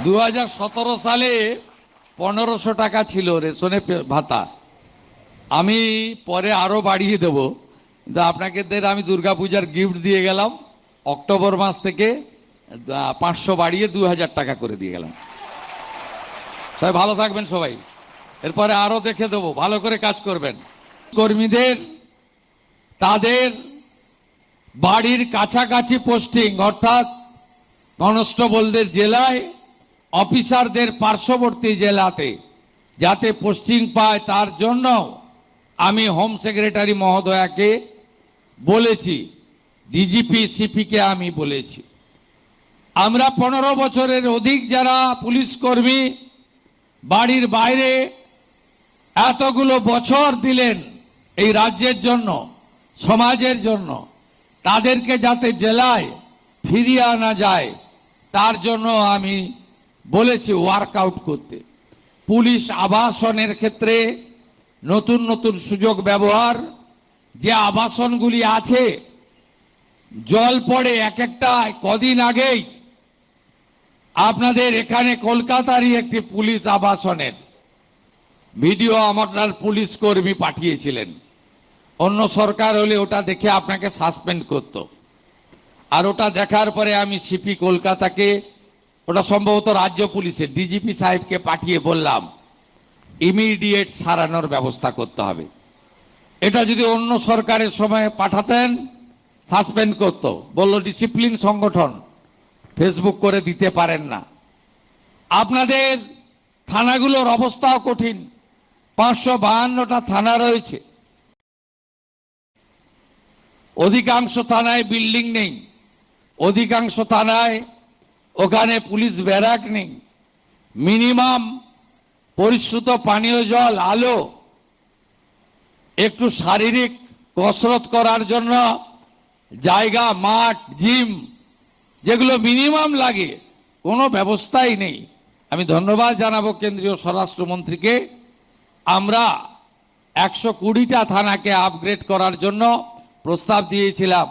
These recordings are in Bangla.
2017 সালে 1500 টাকা ছিল রেশনে ভাতা। আমি পরে আরো বাড়িয়ে দেব, কিন্তু আপনাকে আমি দুর্গাপূজার গিফট দিয়ে গেলাম। অক্টোবর মাস থেকে 500 বাড়িয়ে 2000 টাকা করে দিয়ে গেলাম। সবাই ভালো থাকবেন সবাই। এরপরে আরো দেখে দেবো, ভালো করে কাজ করবেন। কর্মীদের তাদের বাড়ির কাছাকাছি পোস্টিং, অর্থাৎ কনস্টেবলদের জেলায়, অফিসারদের পার্শ্ববর্তী জেলাতে যাতে পোস্টিং পায়, তার জন্য আমি হোম সেক্রেটারি মহোদয়াকে বলেছি, ডিজিপি সিপিকে আমি বলেছি, আমরা 15 বছরের অধিক যারা পুলিশ কর্মী বাড়ির বাইরে এতগুলো বছর দিলেন এই রাজ্যের জন্য, সমাজের জন্য, তাদেরকে যাতে জেলায় ফিরিয়ে আনা যায় তার জন্য আমি বলেছি ওয়ার্কআউট করতে। পুলিশ আবাসনের ক্ষেত্রে নতুন নতুন সুযোগ ব্যবহার, যে আবাসনগুলি আছে জল পড়ে এক একটা। কদিন আগেই আপনাদের এখানে কলকাতারই একটি পুলিশ আবাসনের ভিডিও আমার পুলিশ কর্মী পাঠিয়েছিলেন। অন্য সরকার হলে ওটা দেখে আপনাকে সাসপেন্ড করত। আর ওটা দেখার পরে আমি সিপি কলকাতাকে, ওটা সম্ভবত রাজ্য পুলিশের ডিজিপি সাহেবকে পাঠিয়ে বললাম ইমিডিয়েট সারানোর ব্যবস্থা করতে হবে। এটা যদি অন্য সরকারের সময় পাঠাতেন সাসপেন্ড করত, বলল ডিসিপ্লিন সংগঠন, ফেসবুক করে দিতে পারেন না। আপনাদের থানাগুলোর অবস্থাও কঠিন। 552টা থানা রয়েছে, অধিকাংশ থানায় বিল্ডিং নেই, অধিকাংশ থানায় ওখানে পুলিশ ব্যারাক নেই। মিনিমাম পরিশ্রুত পানীয় জল, আলো, একটু শারীরিক কসরত করার জন্য জায়গা, মাঠ, জিম, যেগুলো মিনিমাম লাগে, কোনো ব্যবস্থাই নেই। আমি ধন্যবাদ জানাবো কেন্দ্রীয় স্বরাষ্ট্রমন্ত্রীকে। আমরা 120টা থানাকে আপগ্রেড করার জন্য প্রস্তাব দিয়েছিলাম।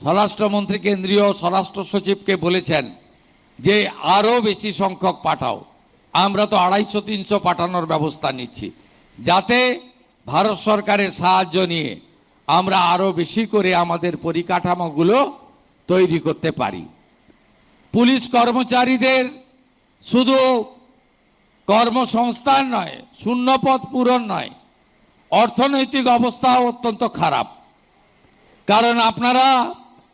স্বরাষ্ট্রমন্ত্রী কেন্দ্রীয় স্বরাষ্ট্র সচিবকে বলেছেন যে আরও বেশি সংখ্যক পাঠাও। আমরা তো 250-300 পাঠানোর ব্যবস্থা নিচ্ছি, যাতে ভারত সরকারের সাহায্য নিয়ে আমরা আরও বেশি করে আমাদের পরিকাঠামোগুলো তৈরি করতে পারি। পুলিশ কর্মচারীদের শুধু কর্মসংস্থান নয়, শূন্যপদ পূরণ নয়, অর্থনৈতিক অবস্থাও অত্যন্ত খারাপ। কারণ আপনারা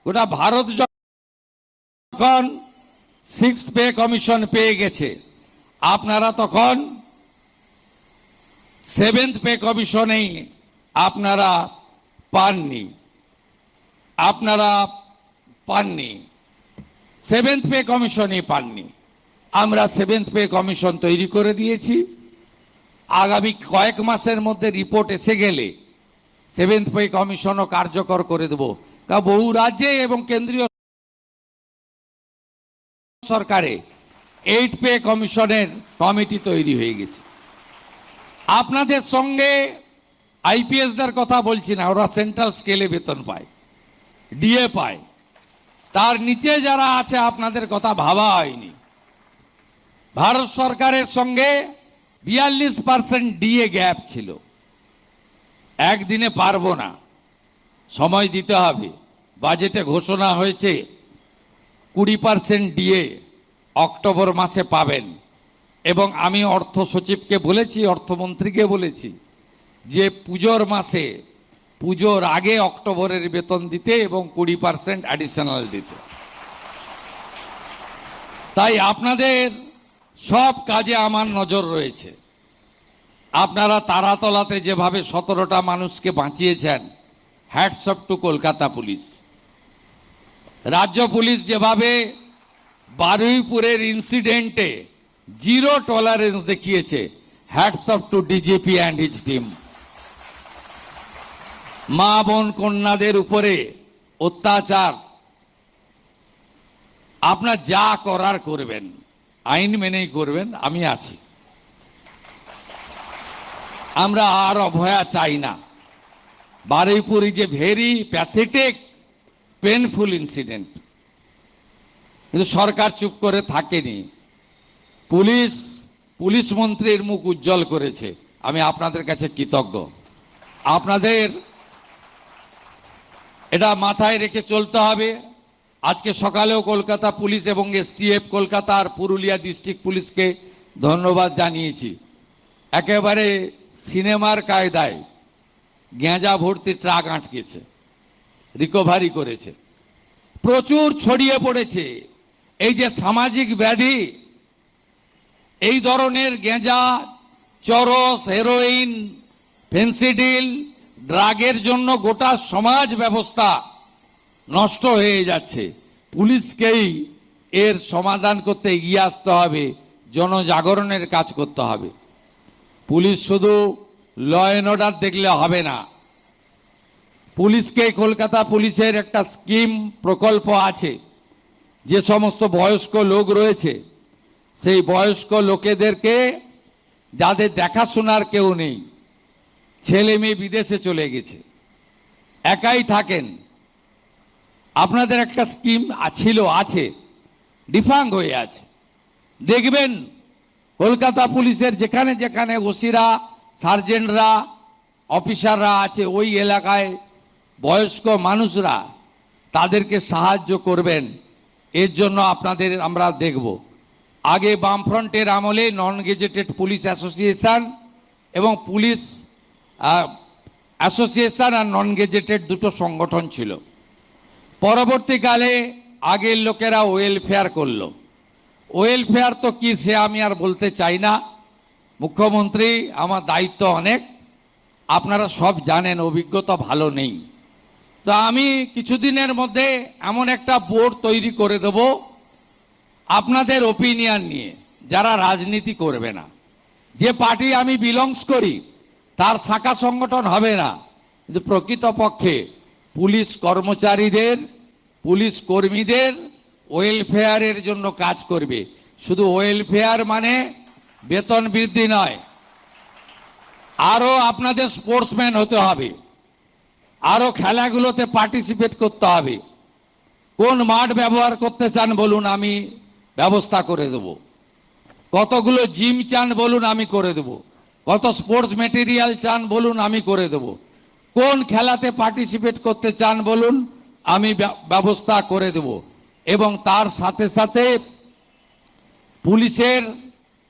গোটা ভারত যখন 6th পে কমিশন পেয়ে গেছে, আপনারা তখন 7th পে কমিশনেই আপনারা পাননি। 7th পে কমিশনই পাননি। আমরা 7th পে কমিশন তৈরি করে দিয়েছি। আগামী কয়েক মাসের মধ্যে রিপোর্ট এসে গেলে 7th পে কমিশনও কার্যকর করে দেব। কারণ বহু রাজ্যে এবং কেন্দ্রীয় সরকারে 8th পে কমিশনের কমিটি তৈরি হয়ে গেছে। আপনাদের সঙ্গে আইপিএসদের কথা বলছি না, ওরা সেন্ট্রাল স্কেলে বেতন পায়, ডিএ পায়। তার নিচে যারা আছে আপনাদের কথা ভাবা হয়নি। ভারত সরকারের সঙ্গে 42% ডিএ গ্যাপ ছিল। একদিনে পারবো না, সময় দিতে হবে। বাজেটে ঘোষণা হয়েছে 20% ডিএ অক্টোবর মাসে পাবেন। এবং আমি অর্থ সচিবকে বলেছি, অর্থমন্ত্রীকে বলেছি যে পুজোর মাসে, পুজোর আগে অক্টোবরের বেতন দিতে এবং 20% অ্যাডিশনাল দিতে। তাই আপনাদের সব কাজে আমার নজর রয়েছে। আপনারা তারাতলাতে যেভাবে 17টা মানুষকে বাঁচিয়েছেন, hats off to Kolkata police. রাজ্য পুলিশ যেভাবে বারুইপুরের ইনসিডেন্টে 0 টলারেন্স দেখিয়েছে, hats off to DGP and his team. মা বোন কন্যাদের উপরে অত্যাচার, আপনার যা করার করবেন, আইন মেনেই করবেন, আমি আছি। আমরা আর অভয়া চাই না। Baruipur is a very pathetic, painful incident. কিন্তু সরকার চুপ করে থাকেনি। পুলিশ মন্ত্রীর মুখ উজ্জ্বল করেছে। আমি আপনাদের কাছে কৃতজ্ঞ। আপনাদের এটা মাথায় রেখে চলতে হবে। আজকে সকালেও কলকাতা পুলিশ এবং এসটিএফ কলকাতা আর পুরুলিয়া ডিস্ট্রিক্ট পুলিশকে ধন্যবাদ জানিয়েছি। একেবারে সিনেমার কায়দায় গেঁজা ভর্তি ট্রাক আটকেছে, রিকভারি করেছে। প্রচুর ছড়িয়ে পড়েছে এই যে সামাজিক ব্যাধি, এই ধরনের গেঁজা, চরস, হেরোইন, ফেন্সিডিল, ড্রাগের জন্য গোটা সমাজ ব্যবস্থা নষ্ট হয়ে যাচ্ছে। পুলিশকেই এর সমাধান করতে এগিয়ে আসতে হবে, জনজাগরণের কাজ করতে হবে। পুলিশ শুধু ল অ্যান্ড অর্ডার দেখলে হবে না। পুলিশকে, কলকাতা পুলিশের একটা স্কিম প্রকল্প আছে, যে সমস্ত বয়স্ক লোক রয়েছে সেই বয়স্ক লোকেদেরকে, যাদের দেখাশোনার কেউ নেই, ছেলে মেয়ে বিদেশে চলে গেছে, একাই থাকেন, আপনাদের একটা স্কিম আছে, ডিফাঙ্গ হয়ে আছে। দেখবেন কলকাতা পুলিশের যেখানে যেখানে ওসিরা, সার্জেন্টরা, অফিসাররা আছে, ওই এলাকায় বয়স্ক মানুষরা, তাদেরকে সাহায্য করবেন। এর জন্য আপনাদের আমরা দেখব। আগে বামফ্রন্টের আমলে নন গেজেটেড পুলিশ অ্যাসোসিয়েশন এবং পুলিশ অ্যাসোসিয়েশন আর নন গেজেটেড দুটো সংগঠন ছিল। পরবর্তীকালে আগের লোকেরা ওয়েলফেয়ার করলো। ওয়েলফেয়ার তো কি সে আমি আর বলতে চাই না। মুখ্যমন্ত্রী, আমার দায়িত্ব অনেক, আপনারা সব জানেন, অভিজ্ঞতা ভালো নেই। তো আমি কিছুদিনের মধ্যে এমন একটা বোর্ড তৈরি করে দেব আপনাদের ওপিনিয়ন নিয়ে, যারা রাজনীতি করবে না। যে পার্টি আমি বিলংস করি তার শাখা সংগঠন হবে না, কিন্তু প্রকৃতপক্ষে পুলিশ কর্মচারীদের, পুলিশ কর্মীদের ওয়েলফেয়ারের জন্য কাজ করবে। শুধু ওয়েলফেয়ার মানে বেতন বৃদ্ধি নয়, আরও আপনাদের স্পোর্টসম্যান হতে হবে, আরও খেলাগুলোতে পার্টিসিপেট করতে হবে। কোন মাঠ ব্যবহার করতে চান বলুন, আমি ব্যবস্থা করে দেব। কতগুলো জিম চান বলুন, আমি করে দেব। কত স্পোর্টস মেটেরিয়াল চান বলুন, আমি করে দেব। কোন খেলাতে পার্টিসিপেট করতে চান বলুন, আমি ব্যবস্থা করে দেব। এবং তার সাথে সাথে পুলিশের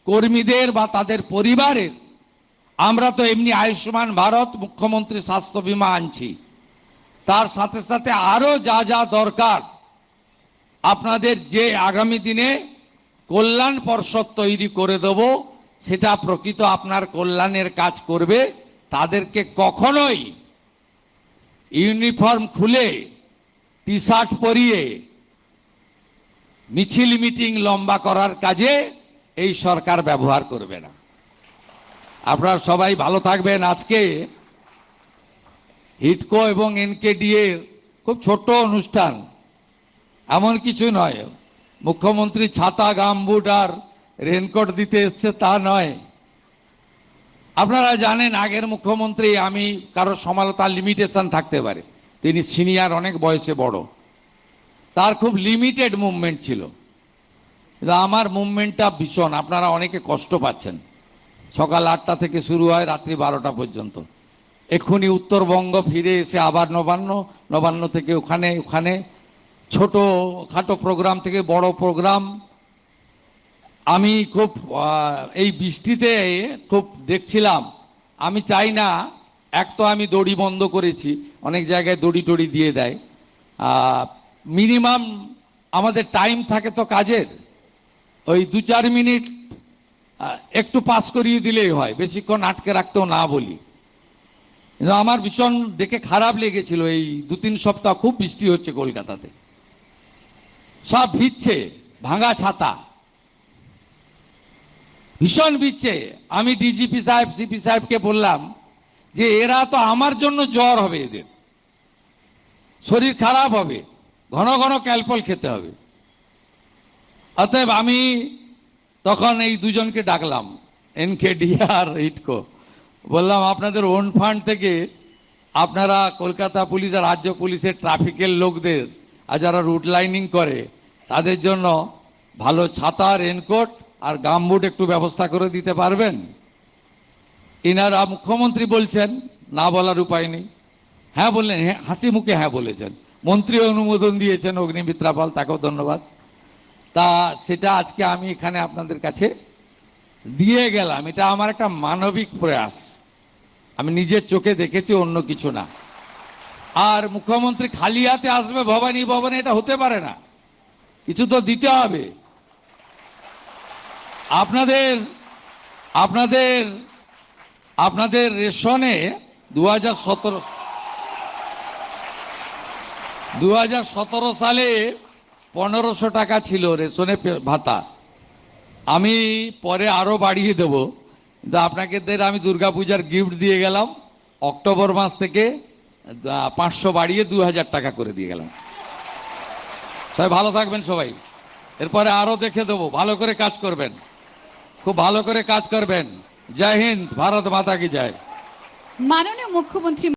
কর্মীদের বা তাদের পরিবারের, আমরা তো এমনি আয়ুষ্মান ভারত, মুখ্যমন্ত্রী স্বাস্থ্য বীমা আনছি, তার সাথে সাথে আরও যা যা দরকার আপনাদের, যে আগামী দিনে কল্যাণ পর্ষদ তৈরি করে দেব, সেটা প্রকৃত আপনার কল্যাণের কাজ করবে। তাদেরকে কখনোই ইউনিফর্ম খুলে, টি শার্ট পরিয়ে মিছিল মিটিং লম্বা করার কাজে এই সরকার ব্যবহার করবে না। আপনারা সবাই ভালো থাকবেন। আজকে হিডকো এবং এনকেডিএ খুব ছোট অনুষ্ঠান, এমন কিছু নয়। মুখ্যমন্ত্রী ছাতা, গামবুট আর রেনকোট দিতে এসছে তা নয়। আপনারা জানেন আগের মুখ্যমন্ত্রী, আমি কারো সমালোচনার লিমিটেশন থাকতে পারে, তিনি সিনিয়র, অনেক বয়সে বড়, তার খুব লিমিটেড মুভমেন্ট ছিল। কিন্তু আমার মুভমেন্টটা ভীষণ। আপনারা অনেকে কষ্ট পাচ্ছেন। সকাল 8টা থেকে শুরু হয়, রাত্রি 12টা পর্যন্ত। এক্ষুনি উত্তরবঙ্গ ফিরে এসে আবার নবান্ন থেকে ওখানে ছোট খাটো প্রোগ্রাম থেকে বড় প্রোগ্রাম। আমি খুব এই বৃষ্টিতে খুব দেখছিলাম। আমি চাই না, এক তো আমি দড়ি বন্ধ করেছি, অনেক জায়গায় দড়ি টড়ি দিয়ে দেয়। মিনিমাম আমাদের টাইম থাকে তো কাজের, ওই 2-4 মিনিট একটু পাস করিয়ে দিলেই হয়, বেশিক্ষণ আটকে রাখতেও না বলি। কিন্তু আমার ভীষণ দেখে খারাপ লেগেছিল, এই 2-3 সপ্তাহ খুব বৃষ্টি হচ্ছে কলকাতাতে, সব ভিজছে, ভাঙা ছাতা, ভীষণ ভিজছে। আমি ডিজিপি সাহেব, সিপি সাহেবকে বললাম যে এরা তো আমার জন্য জ্বর হবে, এদের শরীর খারাপ হবে, ঘন ঘন ক্যালপল খেতে হবে। অতএব আমি তখন এই দুজনকে ডাকলাম, এনকেডি আর হিডকো, বললাম আপনাদের ওন ফান্ড থেকে আপনারা কলকাতা পুলিশ আর রাজ্য পুলিশের ট্রাফিকের লোকদের আর যারা রুট লাইনিং করে তাদের জন্য ভালো ছাতা, রেনকোট আর গামবুট একটু ব্যবস্থা করে দিতে পারবেন? ইনারা মুখ্যমন্ত্রী বলছেন, না বলার উপায় নেই। হ্যাঁ বললেন, হ্যাঁ, হাসি মুখে হ্যাঁ বলেছেন। মন্ত্রী অনুমোদন দিয়েছেন অগ্নিমিত্রা পাল, তাকেও ধন্যবাদ। তা সেটা আজকে আমি এখানে আপনাদের কাছে দিয়ে গেলাম। এটা আমার একটা মানবিক প্রয়াস, আমি নিজের চোখে দেখেছি, অন্য কিছু না। আর মুখ্যমন্ত্রী খালি হাতে আসবে ভবানী ভবনে, এটা হতে পারে না, কিছু তো দিতে হবে। আপনাদের আপনাদের আপনাদের রেশনে 2017 সালে 1500 টাকা ছিল রেশনে ভাতা। আমি পরে আরো বাড়িয়ে দেব, কিন্তু আপনাদের আমি দুর্গাপূজার গিফট দিয়ে গেলাম। অক্টোবর মাস থেকে 500 বাড়িয়ে 2000 টাকা করে দিয়ে গেলাম। সবাই ভালো থাকবেন সবাই। এরপরে আরো দেখে দেবো, ভালো করে কাজ করবেন, খুব ভালো করে কাজ করবেন। জয় হিন্দ, ভারত মাতা কি জয়। মাননীয় মুখ্যমন্ত্রী